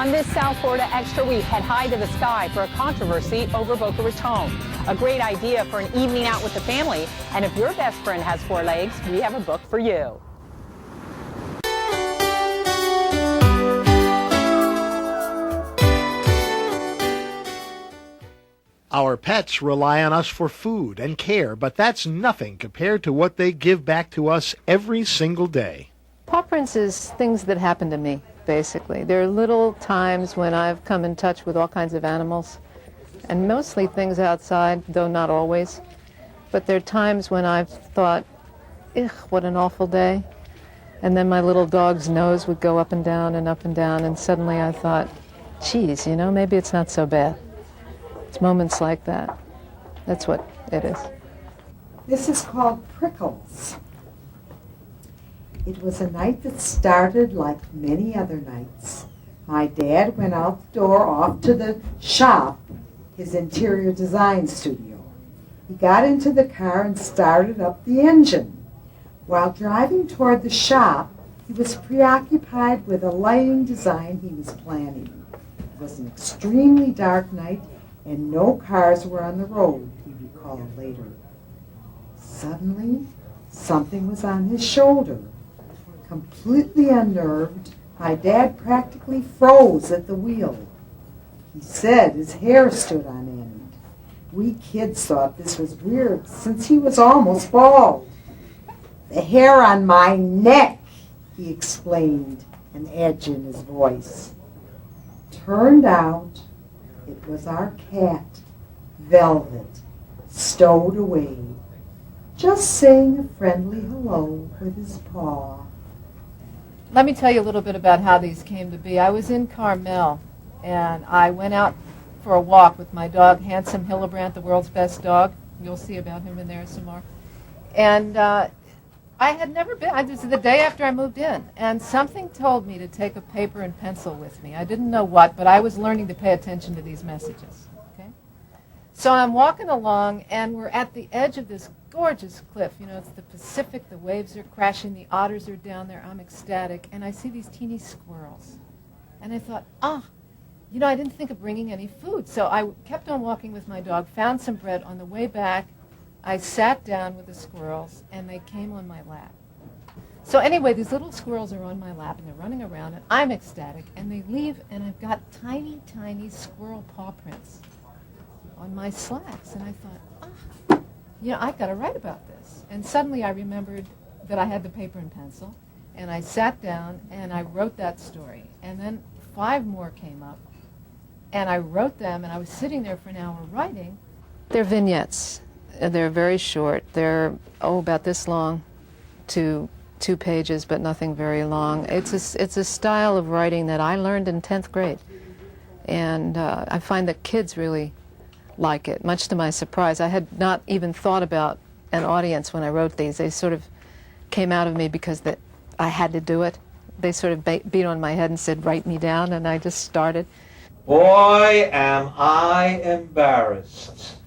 On this South Florida Extra, we head high to the sky for a controversy over Boca Raton. A great idea for an evening out with the family. And if your best friend has four legs, we have a book for you. Our pets rely on us for food and care, but that's nothing compared to what they give back to us every single day. Pawprints is things that happen to me, basically. There are little times when I've come in touch with all kinds of animals, and mostly things outside, though not always. But there are times when I've thought, ugh, what an awful day. And then my little dog's nose would go up and down, and suddenly I thought, geez, you know, maybe it's not so bad. It's moments like that. That's what it is. This is called Prickles. It was a night that started like many other nights. My dad went out the door off to the shop, his interior design studio. He got into the car and started up the engine. While driving toward the shop, he was preoccupied with a lighting design he was planning. It was an extremely dark night, and no cars were on the road, he recalled later. Suddenly, something was on his shoulder. Completely unnerved, my dad practically froze at the wheel. He said his hair stood on end. We kids thought this was weird since he was almost bald. The hair on my neck, he explained, an edge in his voice. Turned out it was our cat, Velvet, stowed away, just saying a friendly hello with his paw. Let me tell you a little bit about how these came to be. I was in Carmel, and I went out for a walk with my dog, handsome Hillebrandt, the world's best dog. You'll see about him in there some more. And I had never been, this is the day after I moved in, and something told me to take a paper and pencil with me. I didn't know what, but I was learning to pay attention to these messages. Okay? So I'm walking along, and we're at the edge of this gorgeous cliff. You know, it's the Pacific, the waves are crashing, the otters are down there, I'm ecstatic, and I see these teeny squirrels. And I thought, you know, I didn't think of bringing any food. So I kept on walking with my dog, found some bread. On the way back, I sat down with the squirrels, and they came on my lap. So anyway, these little squirrels are on my lap, and they're running around, and I'm ecstatic, and they leave, and I've got tiny, tiny squirrel paw prints on my slacks. And I thought, you know, I've got to write about this. And suddenly I remembered that I had the paper and pencil, and I sat down, and I wrote that story. And then 5 more came up, and I wrote them, and I was sitting there for an hour writing. They're vignettes. They're very short. They're, about this long to 2 pages, but nothing very long. It's a style of writing that I learned in 10th grade. And I find that kids really like it, much to my surprise. I had not even thought about an audience when I wrote these. They sort of came out of me because I had to do it. They sort of beat on my head and said, write me down, and I just started. Boy, am I embarrassed.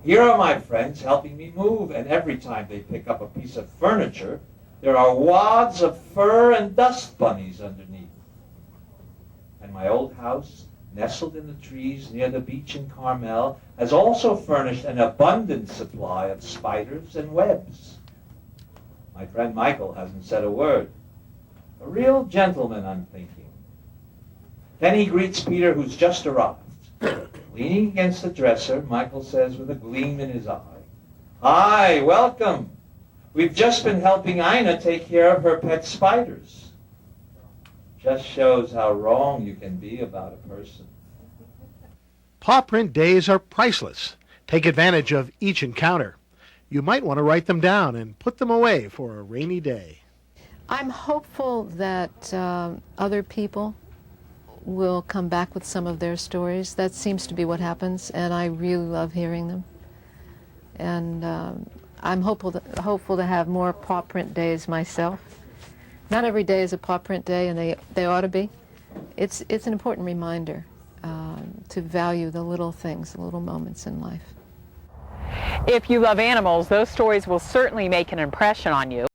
Here are my friends helping me move, and every time they pick up a piece of furniture, there are wads of fur and dust bunnies underneath. And my old house, nestled in the trees near the beach in Carmel, has also furnished an abundant supply of spiders and webs. My friend Michael hasn't said a word. A real gentleman, I'm thinking. Then he greets Peter, who's just arrived. Leaning against the dresser, Michael says with a gleam in his eye, "Hi, welcome. We've just been helping Ina take care of her pet spiders." Just shows how wrong you can be about a person. Pawprint days are priceless. Take advantage of each encounter. You might want to write them down and put them away for a rainy day. I'm hopeful that other people will come back with some of their stories. That seems to be what happens, and I really love hearing them. And I'm hopeful to have more Pawprint days myself. Not every day is a Pawprint day, and they ought to be. It's an important reminder to value the little things, the little moments in life. If you love animals, those stories will certainly make an impression on you.